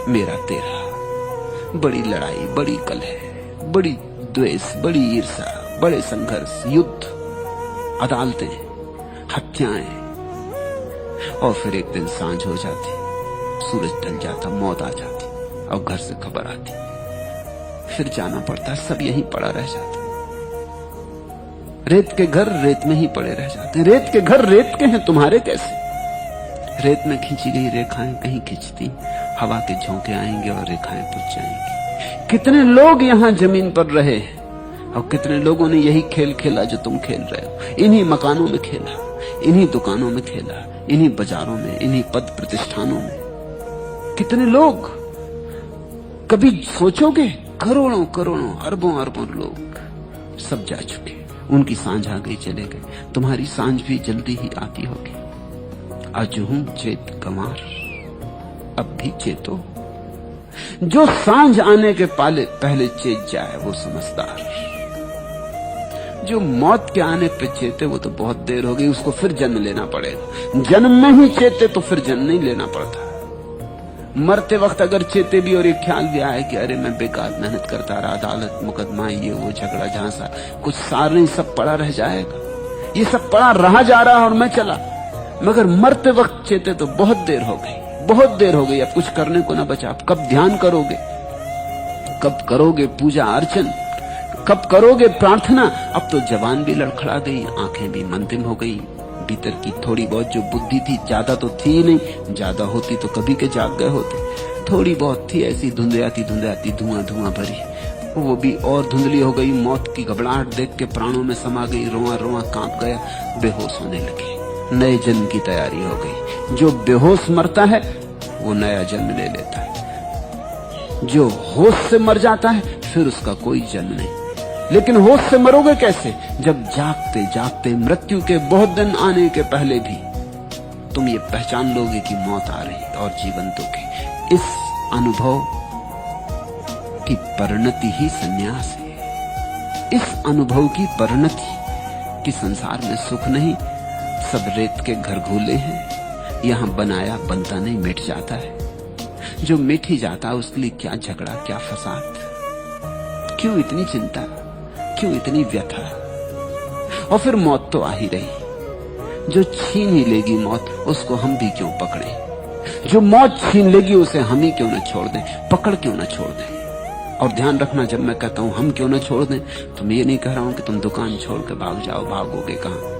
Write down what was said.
मेरा तेरा, बड़ी लड़ाई, बड़ी कलह, बड़ी द्वेष, बड़ी ईर्षा, बड़े संघर्ष, युद्ध, अदालतें, हत्याएं। और फिर एक दिन सांझ हो जाती, सूरज ढल जाता, मौत आ जाती और घर से खबर आती, फिर जाना पड़ता, सब यहीं पड़ा रह जाता। रेत के घर रेत में ही पड़े रह जाते। रेत के घर रेत के हैं, तुम्हारे कैसे? रेत में खींची गई रेखाएं कहीं खींचती, हवा के झोंके आएंगे और रेखाएं पुछ जाएंगी। कितने लोग यहां जमीन पर रहे और कितने लोगों ने यही खेल खेला जो तुम खेल रहे हो। इन्हीं मकानों में खेला, इन्हीं दुकानों में खेला, इन्हीं बाजारों में, इन्हीं पद प्रतिष्ठानों में। कितने लोग, कभी सोचोगे? करोड़ों करोड़ों, अरबों अरबों लोग सब जा चुके। उनकी सांझ आ गई, चले गए। तुम्हारी सांझ भी जल्दी ही आती होगी। अजहूं चेत गंवार, अब भी चेतो। जो सांझ आने के पहले चेत जाए वो समझदार। जो मौत के आने पे चेते वो तो बहुत देर हो गई, उसको फिर जन्म लेना पड़ेगा। जन्म में ही चेते तो फिर जन्म नहीं लेना पड़ता। मरते वक्त अगर चेते भी और एक ख्याल भी आए कि अरे मैं बेकार मेहनत करता रहा, अदालत मुकदमा, ये वो झगड़ा झांसा, कुछ सार नहीं, सब पड़ा रह जाएगा। ये सब पड़ा रहा जा रहा और मैं चला। मगर मरते वक्त चेते तो बहुत देर हो गई, बहुत देर हो गई, अब कुछ करने को ना बचा। अब कब ध्यान करोगे, कब करोगे पूजा अर्चन, कब करोगे प्रार्थना? अब तो जवान भी लड़खड़ा गई, आंखें भी मंदिम हो गई। भीतर की थोड़ी बहुत जो बुद्धि थी, ज्यादा तो थी ही नहीं, ज्यादा होती तो कभी के जाग गए होते। थोड़ी बहुत थी, ऐसी धुंधलाती धुंधलाती, धुआं धुआं भरी, वो भी और धुंधली हो गई। मौत की घबराहट देख के प्राणों में समा गई, रोआ रोआ कांप गया, बेहोश होने लगे। नए जन्म की तैयारी हो गई। जो बेहोश मरता है वो नया जन्म ले लेता है। जो होश से मर जाता है फिर उसका कोई जन्म नहीं। लेकिन होश से मरोगे कैसे? जब जागते जागते मृत्यु के बहुत दिन आने के पहले भी तुम ये पहचान लोगे कि मौत आ रही और जीवंतों की। इस अनुभव की परिणति ही संन्यास है। इस अनुभव की परिणति कि संसार में सुख नहीं, सब रेत के घर घूले हैं। यहां बनाया बनता नहीं, मिट जाता है। जो मिट ही जाता है उसके लिए क्या झगड़ा, क्या फसाद, क्यों इतनी चिंता, क्यों इतनी व्यथा? और फिर मौत तो आ ही रही। जो छीन ही लेगी मौत, उसको हम भी क्यों पकड़े? जो मौत छीन लेगी उसे हम ही क्यों न छोड़ दें, पकड़ क्यों न छोड़ दें? और ध्यान रखना, जब मैं कहता हूं हम क्यों न छोड़ दें, तो मैं ये नहीं कह रहा हूं कि तुम दुकान छोड़ के भाग जाओ। भागोगे कहां?